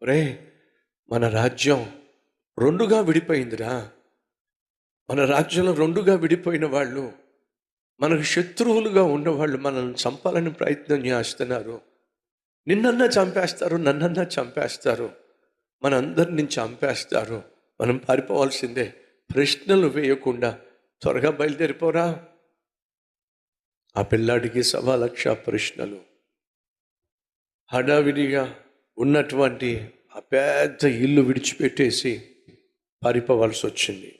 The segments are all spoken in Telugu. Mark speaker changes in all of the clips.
Speaker 1: ఒరే, మన రాజ్యం రెండుగా విడిపోయిందిరా. మన రాజ్యంలో రెండుగా విడిపోయిన వాళ్ళు, మనకు శత్రువులుగా ఉన్నవాళ్ళు మనల్ని చంపాలని ప్రయత్నం చేస్తున్నారు. నిన్నన్నా చంపేస్తారు, నన్నన్నా చంపేస్తారు, మనందరిని చంపేస్తారు. మనం పారిపోవాల్సిందే. ప్రశ్నలు వేయకుండా త్వరగా బయలుదేరిపోరా. ఆ పిల్లాడికి 1,00,000 ప్రశ్నలు. హడావిడిగా ఉన్నటువంటి ఆ పెద్ద ఇల్లు విడిచిపెట్టేసి పారిపోవాల్సి వచ్చింది.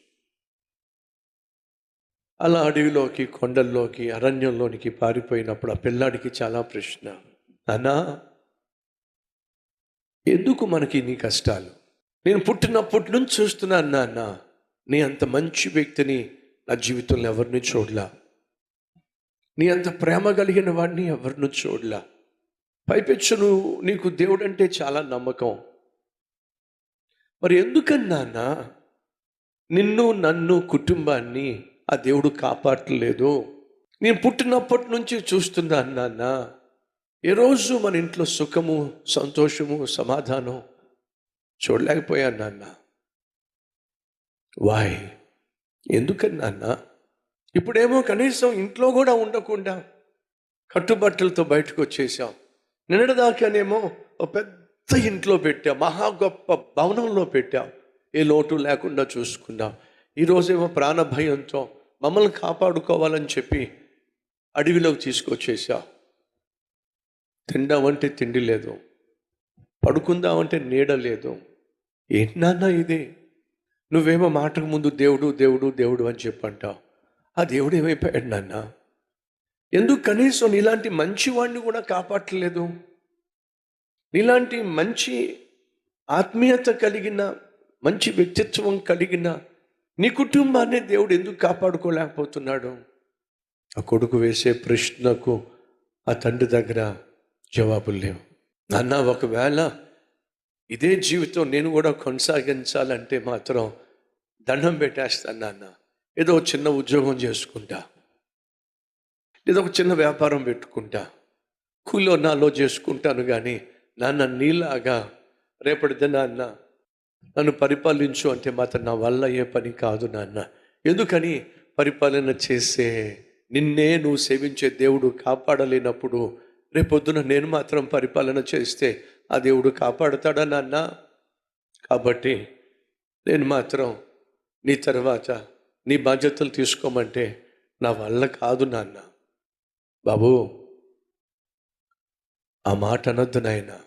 Speaker 1: అలా అడవిలోకి, కొండల్లోకి, అరణ్యంలోనికి పారిపోయినప్పుడు ఆ పిల్లాడికి చాలా ప్రశ్న. నాన్నా, ఎందుకు మనకి నీ కష్టాలు? నేను పుట్టినప్పటి నుంచి చూస్తున్నాను నాన్న, నీ అంత మంచి వ్యక్తిని నా జీవితంలో ఎవరిని చూడలా. నీ అంత ప్రేమ కలిగిన వాడిని ఎవరిని చూడలా. పైపెచ్చు నీకు దేవుడు అంటే చాలా నమ్మకం. మరి ఎందుకని నాన్న నిన్ను, నన్ను, కుటుంబాన్ని ఆ దేవుడు కాపాడలేదు? నేను పుట్టినప్పటి నుంచి చూస్తున్నాను నాన్న, ఏ రోజు మన ఇంట్లో సుఖము, సంతోషము, సమాధానం చూడలేకపోయాను నాన్న. వాయ్? ఎందుకని నాన్న? ఇప్పుడేమో కనీసం ఇంట్లో కూడా ఉండకుండా కట్టుబట్టలతో బయటకు వచ్చేసాం. నిన్నటిదాకానేమో ఒక పెద్ద ఇంట్లో పెట్టాం, మహా గొప్ప భవనంలో పెట్టాం, ఏ లోటు లేకుండా చూసుకున్నాం. ఈరోజేమో ప్రాణ భయంతో మమ్మల్ని కాపాడుకోవాలని చెప్పి అడవిలోకి తీసుకొచ్చేసాం. తిందామంటే తిండి లేదు, పడుకుందామంటే నీడ లేదు. ఏంటి నాన్న ఇది? నువ్వేమో మాటకు ముందు దేవుడు దేవుడు దేవుడు అని చెప్పంటావు. ఆ దేవుడు ఏమైపోయాడు నాన్న? ఎందుకు కనీసం నీలాంటి మంచివాడిని కూడా కాపాడలేదు? నీలాంటి మంచి ఆత్మీయత కలిగిన, మంచి వ్యక్తిత్వం కలిగిన నీ కుటుంబాన్ని దేవుడు ఎందుకు కాపాడుకోలేకపోతున్నాడు? ఆ కొడుకు వేసే ప్రశ్నకు ఆ తండ్రి దగ్గర జవాబులు లేవు. నాన్న, ఒకవేళ ఇదే జీవితం నేను కూడా కొనసాగించాలంటే మాత్రం దండం పెట్టేస్తాను నాన్న. ఏదో ఒక చిన్న ఉద్యోగం చేసుకుంటా, ఏదో ఒక చిన్న వ్యాపారం పెట్టుకుంటా, కూలో నాలో చేసుకుంటాను. కానీ నాన్న, నీలాగా రేపటి దినాన్న నన్ను పరిపాలించు అంటే మాత్రం నా వల్ల ఏ పని కాదు నాన్న. ఎందుకని? పరిపాలన చేసే నిన్నే నువ్వు సేవించే దేవుడు కాపాడలేనప్పుడు రేపొద్దున నేను మాత్రం పరిపాలన చేస్తే ఆ దేవుడు కాపాడుతాడా నాన్న? కాబట్టి నేను మాత్రం నీ తర్వాత నీ బాధ్యతలు తీసుకోమంటే నా వల్ల కాదు నాన్న. బాబు, ఆ మాట అనొద్దు నాయనా.